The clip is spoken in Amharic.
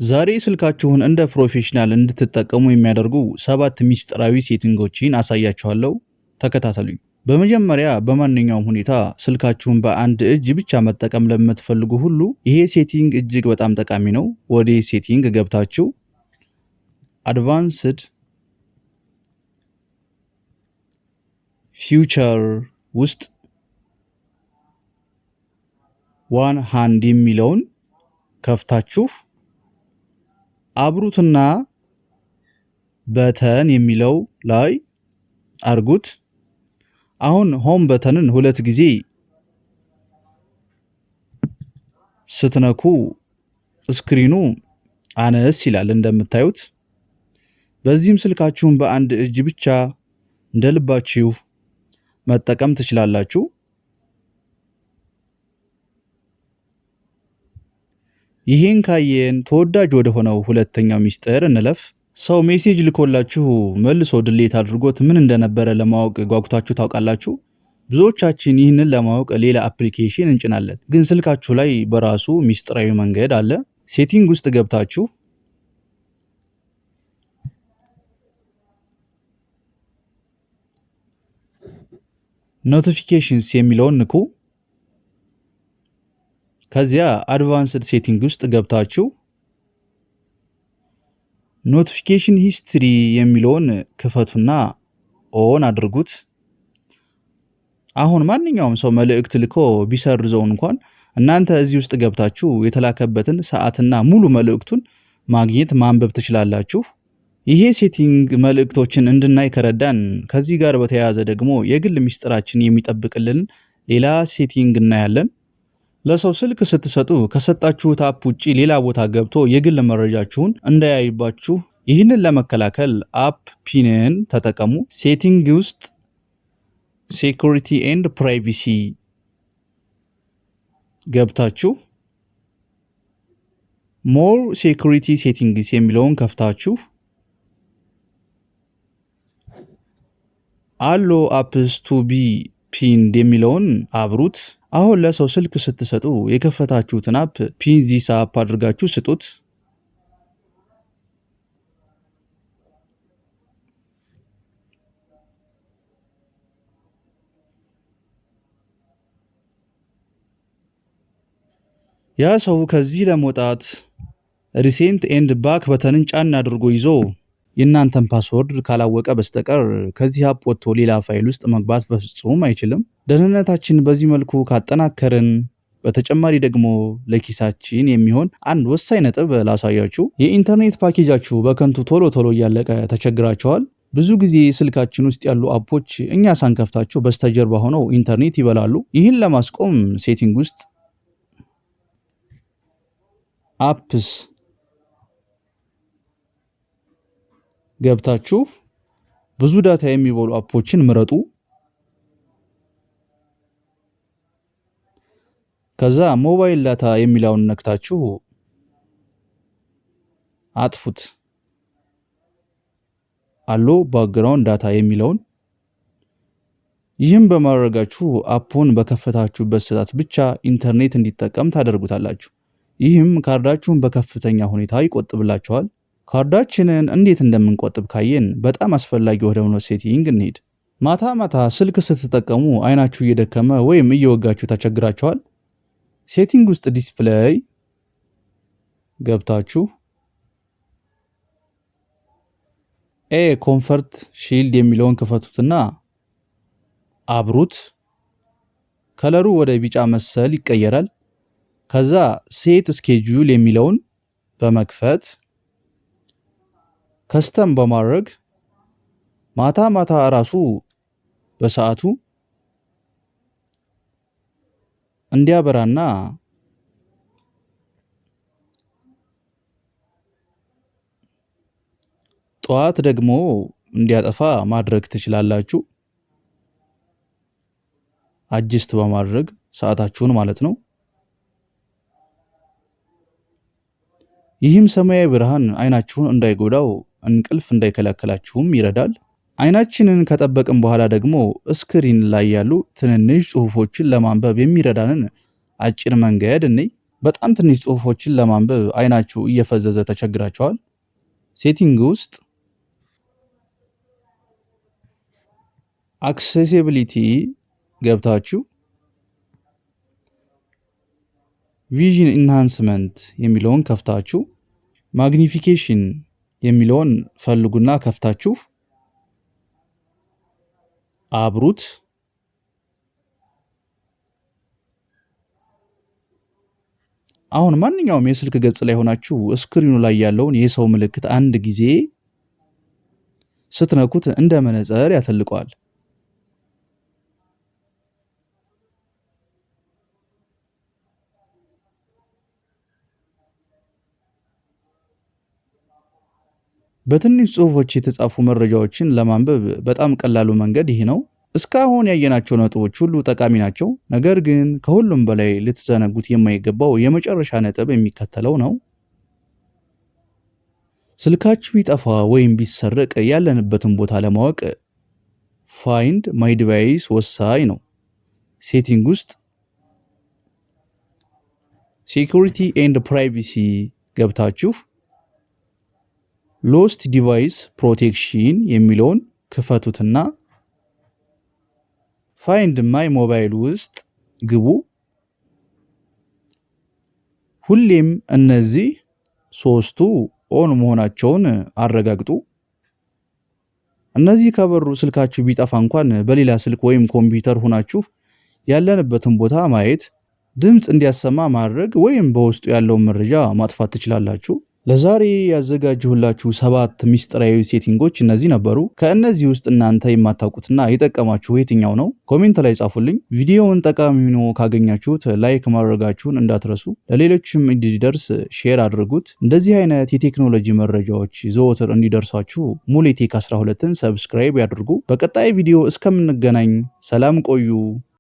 ዛሬ ስልካችሁን እንደ ፕሮፌሽናል እንድትጠቀሙ የሚያደርጉ 7 ሚስጥራዊ ሴቲንጎችን አሳያችኋለሁ። ተከታተሉኝ። በመጀመሪያ በማንኛውም ሁኔታ ስልካችሁን በአንድ እጅ ብቻ መጠቀም ለምትፈልጉ ሁሉ ይሄ ሴቲንግ እጅግ በጣም ጠቃሚ ነው። ወደ ሴቲንግ ገብታችሁ አድቫንስድ ፊውቸር ውስጥ ዋን ሃንድ የሚለውን ከፍታችሁ አብሩትና በተን የሚለው ላይ አርጉት። አሁን ሆም በተንን ሁለት ጊዜ ስትነኩ ስክሪኑ አነስ ይላል እንደምታዩት። በዚህም ስልካችሁን በአንድ እጅ ብቻ እንደልባችሁ መጠቀም ትችላላችሁ። ይሄን ካየን ተወዳጅ ወደ ሆነው ሁለተኛው ሚስጥር እንለፍ። ሰው ሜሴጅ ልኮላችሁ መልሶ ድሌት አድርጎት ምን እንደነበረ ለማወቅ ጓጉታችሁ ታውቃላችሁ? ብዙዎቻችን ይህንን ለማወቅ ሌላ አፕሊኬሽን እንጭናለን። ግን ስልካችሁ ላይ በራሱ ሚስጥራዊ መንገድ አለ። ሴቲንግ ውስጥ ገብታችሁ ኖቲፊኬሽንስ የሚለውን ንኩ። ከዚያ አድቫንስድ ሴቲንግ ውስጥ ገብታችሁ ኖቲፊኬሽን ሂስትሪ የሚለውን ክፈቱና ኦን አድርጉት። አሁን ማንኛውም ሰው መልእክት ልኮ ቢሰርዘው እንኳን እናንተ እዚህ ውስጥ ገብታችሁ የተላከበትን ሰዓትና ሙሉ መልእክቱን ማግኘት ማንበብ ትችላላችሁ። ይሄ ሴቲንግ መልእክቶችን እንድናይ ከረዳን፣ ከዚህ ጋር በተያያዘ ደግሞ የግል ሚስጥራችን የሚጠብቅልን ሌላ ሴቲንግ እናያለን። ለሰው ስልክ ስትሰጡ ከሰጣችሁት አፕ ውጪ ሌላ ቦታ ገብቶ የግል መረጃችሁን እንዳያይባችሁ ይህንን ለመከላከል አፕ ፒንን ተጠቀሙ። ሴቲንግ ውስጥ ሴኩሪቲ ኤንድ ፕራይቬሲ ገብታችሁ ሞር ሴኩሪቲ ሴቲንግስ የሚለውን ከፍታችሁ አሎ አፕስ ቱ ቢ ፒንድ የሚለውን አብሩት። አሁን ለሰው ስልክ ስትሰጡ የከፈታችሁትን አፕ ፒን ዚስ አፕ አድርጋችሁ ስጡት። ያ ሰው ከዚህ ለመውጣት ሪሴንት ኤንድ ባክ በተንን ጫን አድርጎ ይዞ የእናንተን ፓስወርድ ካላወቀ በስተቀር ከዚህ አፕ ወጥቶ ሌላ ፋይል ውስጥ መግባት በፍጹም አይችልም። ደህንነታችን በዚህ መልኩ ካጠናከርን በተጨማሪ ደግሞ ለኪሳችን የሚሆን አንድ ወሳኝ ነጥብ ላሳያችሁ። የኢንተርኔት ፓኬጃችሁ በከንቱ ቶሎ እያለቀ ተቸግራቸዋል። ብዙ ጊዜ ስልካችን ውስጥ ያሉ አፖች እኛ ሳንከፍታቸው በስተጀርባ ሆነው ኢንተርኔት ይበላሉ። ይህን ለማስቆም ሴቲንግ ውስጥ አፕስ ገብታችሁ ብዙ ዳታ የሚበሉ አፖችን ምረጡ። ከዛ ሞባይል ዳታ የሚለውን ነክታችሁ አጥፉት። አሎ ባክግራውንድ ዳታ የሚለውን። ይህም በማድረጋችሁ አፑን በከፈታችሁበት ሰዓት ብቻ ኢንተርኔት እንዲጠቀም ታደርጉታላችሁ። ይህም ካርዳችሁን በከፍተኛ ሁኔታ ይቆጥብላችኋል። ካርዳችንን እንዴት እንደምንቆጥብ ካየን በጣም አስፈላጊ ወደ ሆነ ሴቲንግ እንሄድ። ማታ ስልክ ስትጠቀሙ አይናችሁ እየደከመ ወይም እየወጋችሁ ተቸግራችኋል። ሴቲንግ ውስጥ ዲስፕሌይ ገብታችሁ ኮምፈርት ሺልድ የሚለውን ክፈቱትና አብሩት። ከለሩ ወደ ቢጫ መሰል ይቀየራል። ከዛ ሴት ስኬጁል የሚለውን በመክፈት ከስተም በማድረግ ማታ ራሱ በሰዓቱ እንዲያበራና ጠዋት ደግሞ እንዲያጠፋ ማድረግ ትችላላችሁ። አጅስት በማድረግ ሰዓታችሁን ማለት ነው። ይህም ሰማያዊ ብርሃን አይናችሁን እንዳይጎዳው እንቅልፍ እንዳይከለክላችሁም ይረዳል። አይናችንን ከጠበቅን በኋላ ደግሞ ስክሪን ላይ ያሉ ትንንሽ ጽሁፎችን ለማንበብ የሚረዳንን አጭር መንገድ እንይ። በጣም ትንሽ ጽሁፎችን ለማንበብ አይናችሁ እየፈዘዘ ተቸግራችኋል? ሴቲንግ ውስጥ አክሴሲቢሊቲ ገብታችሁ ቪዥን ኢንሃንስመንት የሚለውን ከፍታችሁ ማግኒፊኬሽን የሚለውን ፈልጉና ከፍታችሁ አብሩት። አሁን ማንኛውም የስልክ ገጽ ላይ ሆናችሁ ስክሪኑ ላይ ያለውን የሰው ምልክት አንድ ጊዜ ስትነኩት እንደ መነጽር ያተልቀዋል። በትንሽ ጽሁፎች የተጻፉ መረጃዎችን ለማንበብ በጣም ቀላሉ መንገድ ይህ ነው። እስካሁን ያየናቸው ነጥቦች ሁሉ ጠቃሚ ናቸው። ነገር ግን ከሁሉም በላይ ልትዘነጉት የማይገባው የመጨረሻ ነጥብ የሚከተለው ነው። ስልካችሁ ቢጠፋ ወይም ቢሰረቅ ያለንበትን ቦታ ለማወቅ ፋይንድ ማይ ዲቫይስ ወሳኝ ነው። ሴቲንግ ውስጥ ሴኩሪቲ ኤንድ ፕራይቬሲ ገብታችሁ ሎስት ዲቫይስ ፕሮቴክሽን የሚለውን ክፈቱትና ፋይንድ ማይ ሞባይል ውስጥ ግቡ። ሁሌም እነዚህ ሶስቱ ኦን መሆናቸውን አረጋግጡ። እነዚህ ከበሩ ስልካችሁ ቢጠፋ እንኳን በሌላ ስልክ ወይም ኮምፒውተር ሆናችሁ ያለንበትን ቦታ ማየት፣ ድምፅ እንዲያሰማ ማድረግ ወይም በውስጡ ያለውን መረጃ ማጥፋት ትችላላችሁ። ለዛሬ ያዘጋጀሁላችሁ 7 ሚስጥራዊ ሴቲንጎች እነዚህ ነበሩ። ከእነዚህ ውስጥ እናንተ የማታውቁትና የጠቀማችሁ የትኛው ነው? ኮሜንት ላይ ጻፉልኝ። ቪዲዮውን ጠቃሚ ሆኖ ካገኛችሁት ላይክ ማድረጋችሁን እንዳትረሱ። ለሌሎችም እንዲደርስ ሼር አድርጉት። እንደዚህ አይነት የቴክኖሎጂ መረጃዎች ዘወትር እንዲደርሷችሁ ሙሌቴክ 12ን ሰብስክራይብ ያድርጉ። በቀጣይ ቪዲዮ እስከምንገናኝ ሰላም ቆዩ።